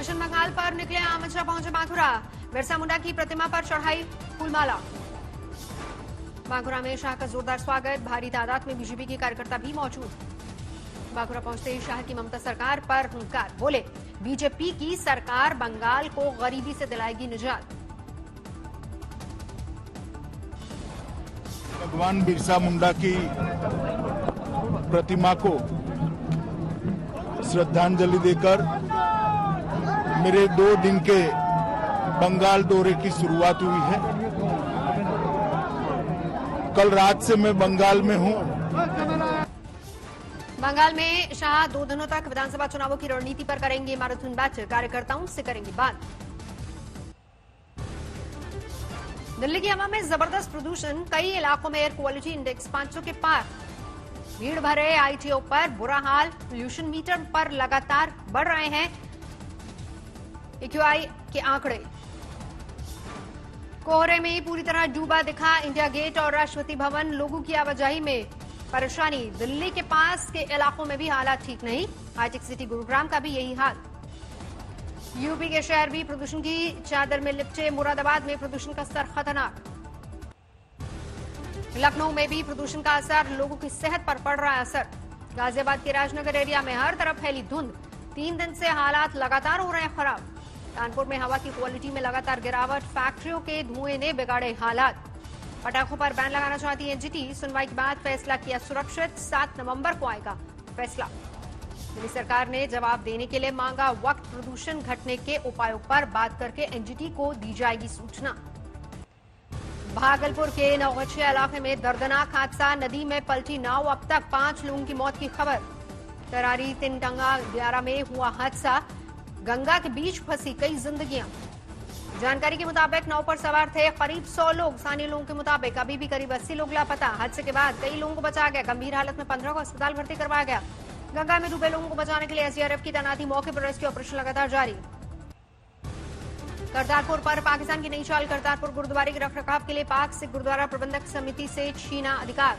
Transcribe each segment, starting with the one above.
पश्चिम बंगाल पर निकले अमित शाह पहुंचे बांकुरा। बिरसा मुंडा की प्रतिमा पर चढ़ाई फूलमाला। बांकुरा में शाह का जोरदार स्वागत, भारी तादाद में बीजेपी के कार्यकर्ता भी मौजूद। बांकुरा पहुंचते ही शाह की ममता सरकार पर हुंकार, बोले बीजेपी की सरकार बंगाल को गरीबी से दिलाएगी निजात। भगवान बिरसा मुंडा की प्रतिमा को श्रद्धांजलि देकर मेरे 2 दिन के बंगाल दौरे की शुरुआत हुई है। कल रात से मैं बंगाल में हूं। बंगाल में शाह 2 दिनों तक विधानसभा चुनावों की रणनीति पर करेंगे मैराथन बैठक, कार्यकर्ताओं से करेंगे बात। दिल्ली की हवा में जबरदस्त प्रदूषण, कई इलाकों में एयर क्वालिटी इंडेक्स 500 के पार। भीड़ भरे आईटीओ पर बुरा हाल, पोल्यूशन मीटर पर लगातार बढ़ रहे हैं एक्यूआई के आंकड़े। कोहरे में पूरी तरह डूबा दिखा इंडिया गेट और राष्ट्रपति भवन, लोगों की आवाजाही में परेशानी। दिल्ली के पास के इलाकों में भी हालात ठीक नहीं, हाईटेक सिटी गुरुग्राम का भी यही हाल। यूपी के शहर भी प्रदूषण की चादर में लिपटे, मुरादाबाद में प्रदूषण का स्तर खतरनाक। लखनऊ में भी प्रदूषण का असर, लोगों की सेहत पर पड़ रहा है असर। गाजियाबाद के राजनगर एरिया में हर तरफ फैली धुंध, 3 दिन से हालात लगातार हो रहे हैं खराब। कानपुर में हवा की क्वालिटी में लगातार गिरावट, फैक्ट्रियों के धुएं ने बिगाड़े हालात। पटाखों पर बैन लगाना चाहती है एनजीटी, सुनवाई के बाद फैसला किया सुरक्षित, 7 नवंबर को आएगा फैसला। दिल्ली सरकार ने जवाब देने के लिए मांगा वक्त, प्रदूषण घटने के उपायों पर बात करके एनजीटी को दी जाएगी सूचना। भागलपुर के नौगछिया इलाके में दर्दनाक हादसा, नदी में पलटी नाव, अब तक 5 लोगों की मौत की खबर। तरारी तिनटंगा दियारा में हुआ हादसा, गंगा के बीच फंसी कई जिंदगियां। जानकारी के मुताबिक नाव पर सवार थे करीब 100 लोग, स्थानीय लोगों के मुताबिक अभी भी करीब 80 लोग लापता। हादसे के बाद कई लोगों को बचाया गया, गंभीर हालत में 15 को अस्पताल भर्ती करवाया गया। गंगा में डूबे लोगों को बचाने के लिए एसडीआरएफ की तैनाती, मौके पर रेस्क्यू ऑपरेशन लगातार जारी। करतारपुर पर पाकिस्तान की नई चाल, करतारपुर गुरुद्वारे के रखरखाव के लिए पाक सिख गुरुद्वारा प्रबंधक समिति से छीना अधिकार।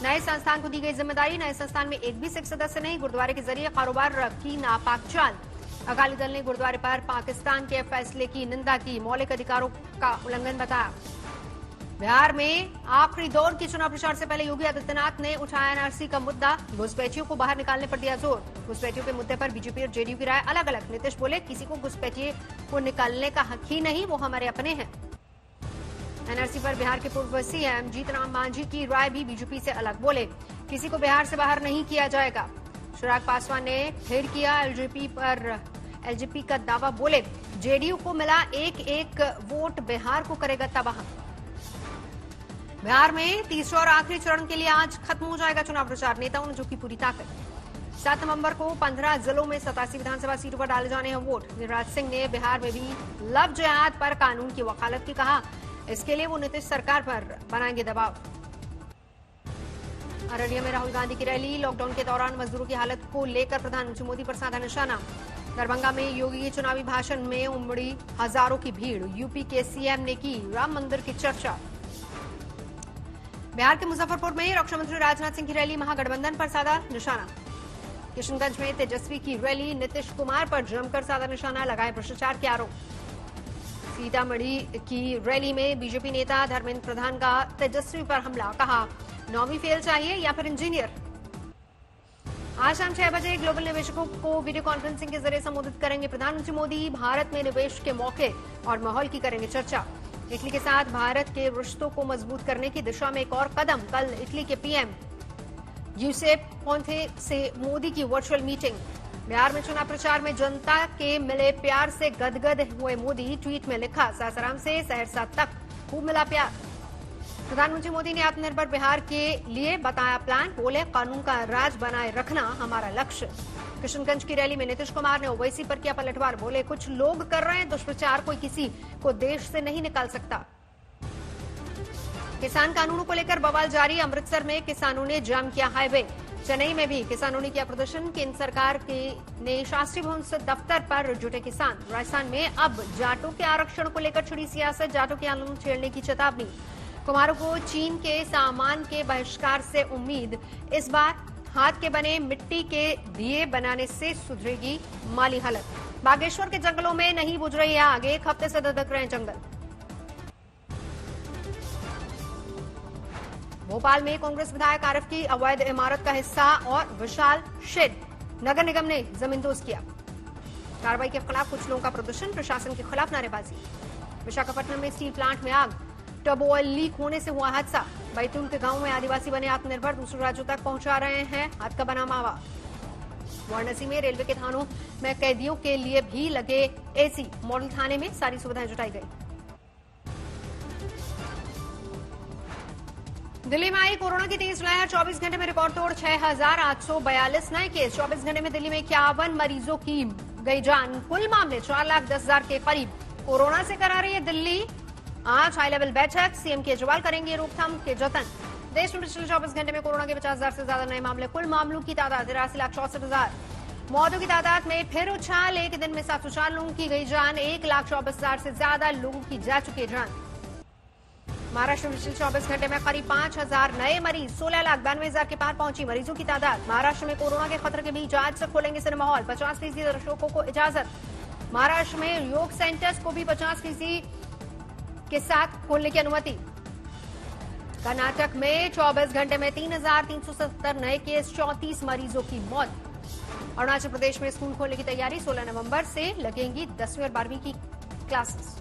नए संस्थान को दी गई जिम्मेदारी, नए संस्थान में एक भी सिख सदस्य नहीं, गुरुद्वारे के जरिए कारोबार की नापाक चाल। अकाली दल ने गुरुद्वारे पर पाकिस्तान के फैसले की निंदा की, मौलिक अधिकारों का उल्लंघन बताया। बिहार में आखिरी दौर की चुनाव प्रचार से पहले योगी आदित्यनाथ ने उठाया एनआरसी का मुद्दा, घुसपैठियों को बाहर निकालने पर दिया जोर। घुसपैठियों के मुद्दे पर बीजेपी और जेडीयू की राय अलग अलग। नीतीश बोले किसी को घुसपैठिए को निकालने का हक ही नहीं, वो हमारे अपने हैं। एनआरसी पर बिहार के पूर्व सीएम जीतन मांझी की राय भी बीजेपी से अलग, बोले किसी को बिहार से बाहर नहीं किया जाएगा। चिराग पासवान ने फिर किया एलजेपी का दावा, बोले जेडीयू को मिला एक वोट बिहार को करेगा तबाह। बिहार में तीसरे और आखिरी चरण के लिए आज खत्म हो जाएगा चुनाव प्रचार, नेताओं ने झोंकी पूरी ताकत। 7 नवंबर को 15 जिलों में 87 विधानसभा सीटों पर डाले जाने हैं वोट। गिरिराज सिंह ने बिहार में भी लव जिहाद पर कानून की वकालत की, कहा इसके लिए वो नीतीश सरकार पर बनाएंगे दबाव। अररिया में राहुल गांधी की रैली, लॉकडाउन के दौरान मजदूरों की हालत को लेकर प्रधानमंत्री मोदी पर साधा निशाना। दरभंगा में योगी के चुनावी भाषण में उमड़ी हजारों की भीड़, यूपी के सीएम ने की राम मंदिर की चर्चा। बिहार के मुजफ्फरपुर में रक्षा मंत्री राजनाथ सिंह की रैली, महागठबंधन पर साधा निशाना। किशनगंज में तेजस्वी की रैली, नीतीश कुमार पर जमकर साधा निशाना, लगाए भ्रष्टाचार के आरोप। सीतामढ़ी की रैली में बीजेपी नेता धर्मेंद्र प्रधान का तेजस्वी पर हमला, कहा 9वीं फेल चाहिए या फिर इंजीनियर। आज शाम 6 बजे ग्लोबल निवेशकों को वीडियो कॉन्फ्रेंसिंग के जरिए संबोधित करेंगे प्रधानमंत्री मोदी। भारत में निवेश के मौके और माहौल की करेंगे चर्चा। इटली के साथ भारत के रिश्तों को मजबूत करने की दिशा में एक और कदम, कल इटली के पीएम यूसेप कोंते से मोदी की वर्चुअल मीटिंग। बिहार में चुनाव प्रचार में जनता के मिले प्यार से गदगद हुए मोदी, ट्वीट में लिखा सासाराम से सहरसा तक खूब मिला प्यार। प्रधानमंत्री मोदी ने आत्मनिर्भर बिहार के लिए बताया प्लान, बोले कानून का राज बनाए रखना हमारा लक्ष्य। किशनगंज की रैली में नीतीश कुमार ने ओवैसी पर किया पलटवार, बोले कुछ लोग कर रहे हैं दुष्प्रचार, कोई किसी को देश से नहीं निकाल सकता। किसान कानूनों को लेकर बवाल जारी, अमृतसर में किसानों ने जाम किया हाईवे। चेन्नई में भी किसानों ने किया प्रदर्शन, केंद्र सरकार ने शास्त्री भवन स्थित दफ्तर पर जुटे किसान। राजस्थान में अब जाटों के आरक्षण को लेकर छिड़ी सियासत, जाटों के आंदोलन छेड़ने की चेतावनी। कुमारों को चीन के सामान के बहिष्कार से उम्मीद, इस बार हाथ के बने मिट्टी के दिए बनाने से सुधरेगी माली हालत। बागेश्वर के जंगलों में नहीं बुझ रही है आग, एक हफ्ते से धधक रहे हैं जंगल। भोपाल में कांग्रेस विधायक आरिफ की अवैध इमारत का हिस्सा और विशाल शेड, नगर निगम ने जमींदोज किया। कार्रवाई के खिलाफ कुछ लोगों का प्रदर्शन, प्रशासन के खिलाफ नारेबाजी। विशाखापट्टनम में स्टील प्लांट में आग, टर्बो ऑयल लीक होने से हुआ हादसा। बैतूल के गांव में आदिवासी बने आत्मनिर्भर, दूसरे राज्यों तक पहुंचा रहे हैं हाथ का बना मावा। वाराणसी में रेलवे के थानों में कैदियों के लिए भी लगे एसी, मॉडल थाने में सारी सुविधाएं जुटाई गई। दिल्ली में आई कोरोना की तेज लहर, 24 घंटे में रिकॉर्ड तोड़ 6,842 नए केस। 24 घंटे में दिल्ली में 51 मरीजों की गई जान। कुल मामले 4,10,000 के करीब। कोरोना से करा रही है दिल्ली आज हाई लेवल बैठक, सीएम केजरीवाल करेंगे रोकथाम के जतन। देश में पिछले 24 घंटे में कोरोना के 50,000 से ज्यादा नए मामले। कुल मामलों की तादाद 83,64,000। मौतों की तादाद में फिर उछाल, एक दिन में 704 लोगों की गई जान। 1,24,000 से ज्यादा लोगों की जा चुकी जान। महाराष्ट्र में पिछले 24 घंटे में करीब 5,000 नए मरीज, 16,92,000 के पार पहुंची मरीजों की तादाद। महाराष्ट्र में कोरोना के खतरे के बीच आज से खोलेंगे सिनेमा हॉल, 50% दर्शकों को इजाजत। महाराष्ट्र में योग सेंटर्स को भी 50% के साथ खोलने की अनुमति। कर्नाटक में 24 घंटे में 3,370 नए केस, 34 मरीजों की मौत। अरुणाचल प्रदेश में स्कूल खोलने की तैयारी, 16 नवंबर से लगेंगी 10वीं और 12वीं की क्लासेस।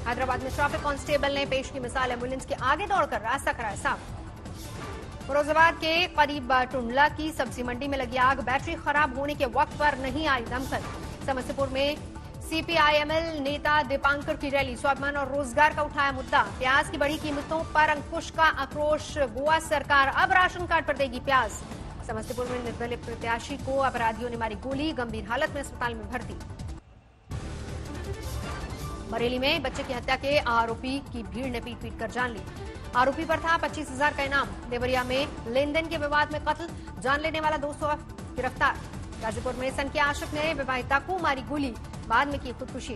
हैदराबाद में ट्रैफिक कांस्टेबल ने पेश की मिसाल, एम्बुलेंस के आगे दौड़कर रास्ता कराया साफ। फिरोजाबाद के करीब टुंडला की सब्जी मंडी में लगी आग, बैटरी खराब होने के वक्त पर नहीं आई दमकल। समस्तीपुर में सीपीआईएमएल नेता दीपांकर की रैली, स्वाभिमान और रोजगार का उठाया मुद्दा। प्याज की बढ़ी कीमतों पर अंकुश का आक्रोश, गोवा सरकार अब राशन कार्ड पर देगी प्याज। समस्तीपुर में निर्दलीय प्रत्याशी को अपराधियों ने मारी गोली, गंभीर हालत में अस्पताल में भर्ती। बरेली में बच्चे की हत्या के आरोपी की भीड़ ने पीट पीट कर जान ली। आरोपी पर था 25,000 का इनाम। देवरिया में लेन देन के विवाद में कत्ल, जान लेने वाला 200 गिरफ्तार। गाजीपुर में सन के आशिक ने विवाहिता को मारी गोली, बाद में की खुदकुशी।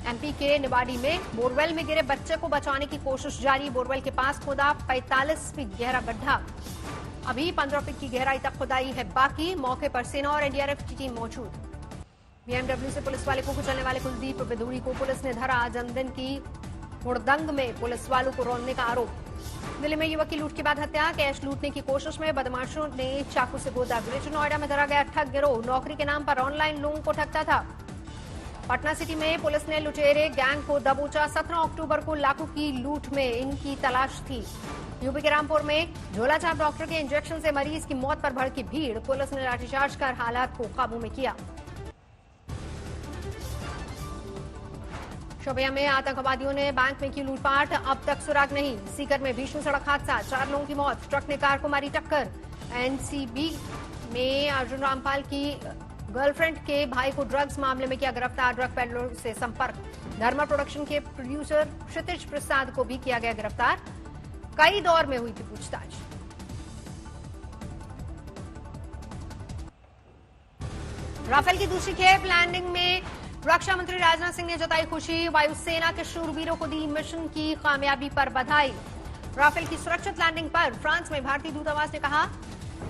एमपी के निवाड़ी में बोरवेल में गिरे बच्चे को बचाने की कोशिश जारी, बोरवेल के पास खोदा 45 फीट गहरा गड्ढा, अभी 15 फीट की गहराई तक खुदाई है बाकी। मौके पर सेना और एनडीआरएफ की टीम मौजूद। बीएमडब्ल्यू से पुलिस वाले को कुचलने वाले कुलदीप बिधूड़ी को पुलिस ने धरा, जन्मदिन की हुड़दंग में पुलिस वालों को रौंदने का आरोप। दिल्ली में युवक की लूट के बाद हत्या, कैश लूटने की कोशिश में बदमाशों ने चाकू से गोदा। ग्रेटर नोएडा में धरा गया ठग गिरोह, नौकरी के नाम पर ऑनलाइन लोगों को ठगता था। पटना सिटी में पुलिस ने लुटेरे गैंग को दबोचा, 17 अक्टूबर को लाखों की लूट में इनकी तलाश थी। यूपी के रामपुर में झोलाछाप डॉक्टर के इंजेक्शन से मरीज की मौत पर भड़की भीड़, पुलिस ने लाठीचार्ज कर हालात को काबू में किया। शोपियां में आतंकवादियों ने बैंक में की लूटपाट, अब तक सुराग नहीं। सीकर में भीषण सड़क हादसा, 4 लोगों की मौत, ट्रक ने कार को मारी टक्कर। एनसीबी में अर्जुन रामपाल की गर्लफ्रेंड के भाई को ड्रग्स मामले में किया गिरफ्तार, ड्रग पेडलर से संपर्क। धर्मा प्रोडक्शन के प्रोड्यूसर क्षितिज प्रसाद को भी किया गया गिरफ्तार, कई दौर में हुई थी पूछताछ। राफेल की दूसरी खेप लैंडिंग में रक्षा मंत्री राजनाथ सिंह ने जताई खुशी, वायुसेना के शूरवीरों को दी मिशन की कामयाबी पर बधाई। राफेल की सुरक्षित लैंडिंग पर फ्रांस में भारतीय दूतावास ने कहा,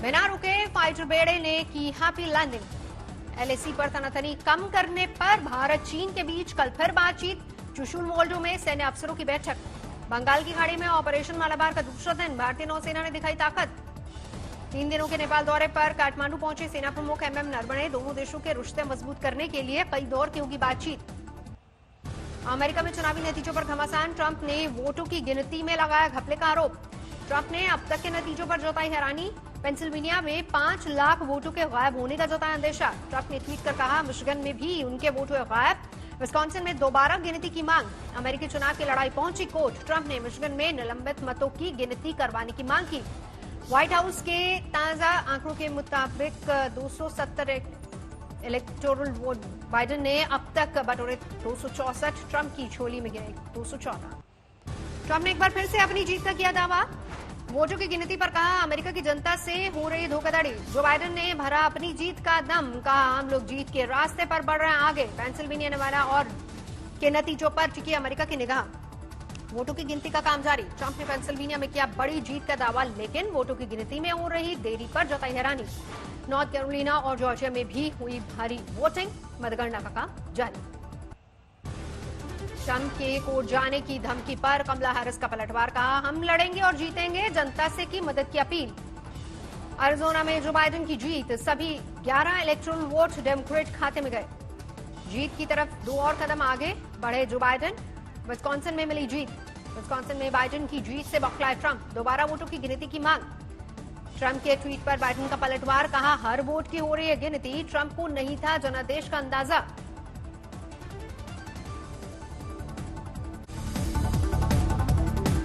बिना रुके फाइटर बेड़े ने की हैप्पी लैंडिंग। एलएसी पर तनातनी कम करने पर भारत चीन के बीच कल फिर बातचीत, चुशुल मोल्डो में सैन्य अफसरों की बैठक। बंगाल की खाड़ी में ऑपरेशन मालाबार का दूसरा दिन, भारतीय नौसेना ने दिखाई ताकत। 3 दिनों के नेपाल दौरे पर काठमांडू पहुंचे सेना प्रमुख एमएम नरवणे, दोनों देशों के रिश्ते मजबूत करने के लिए कई दौर की होगी बातचीत। अमेरिका में चुनावी नतीजों पर घमासान, ट्रंप ने वोटों की गिनती में लगाया घपले का आरोप। ट्रंप ने अब तक के नतीजों पर जताई हैरानी, पेंसिल्वेनिया में 5 लाख वोटों के गायब होने का जताया अंदेशा। ट्रंप ने ट्वीट कर कहा, मिशिगन में भी उनके वोट हुए गायब, विस्कॉन्सिन में दोबारा गिनती की मांग। अमेरिकी चुनाव की लड़ाई पहुंची कोर्ट, ट्रंप ने मिशिगन में निलंबित मतों की गिनती करवाने की मांग की। व्हाइट हाउस के ताजा आंकड़ों के मुताबिक 270 इलेक्टोरल वोट बाइडेन ने अब तक बटोरे 264, ट्रंप की झोली में गिरे 214। ट्रंप ने एक बार फिर से अपनी जीत का किया दावा, वोटों की गिनती पर कहा, अमेरिका की जनता से हो रही धोखाधड़ी। जो बाइडेन ने भरा अपनी जीत का दम, कहा हम लोग जीत के रास्ते पर बढ़ रहे हैं आगे। पेंसिल्वेनिया, नेवाडा और के नतीजों पर टिकी अमेरिका की निगाह। वोटों की गिनती का काम जारी, ट्रंप ने पेंसिल्वेनिया में किया बड़ी जीत का दावा, लेकिन वोटों की गिनती में हो रही देरी पर जताई हैरानी। नॉर्थ कैरोलिना और जॉर्जिया में भी हुई भारी वोटिंग, मतगणना का काम जारी। ट्रंप के कोर्ट जाने की धमकी पर कमला हैरिस का पलटवार, कहा हम लड़ेंगे और जीतेंगे, जनता से की मदद की अपील। अरिजोना में जो बाइडेन की जीत, सभी 11 इलेक्टोरल वोट डेमोक्रेट खाते में गए। जीत की तरफ 2 और कदम आगे बढ़े जो बाइडेन। विस्कॉन्सिन में मिली जीत। विस्कॉन्सिन में बाइडेन की जीत से बौखलाए ट्रंप, दोबारा वोटों की गिनती की मांग। ट्रंप के ट्वीट पर बाइडेन का पलटवार, कहा हर वोट की हो रही है गिनती, ट्रंप को नहीं था जनादेश का अंदाजा।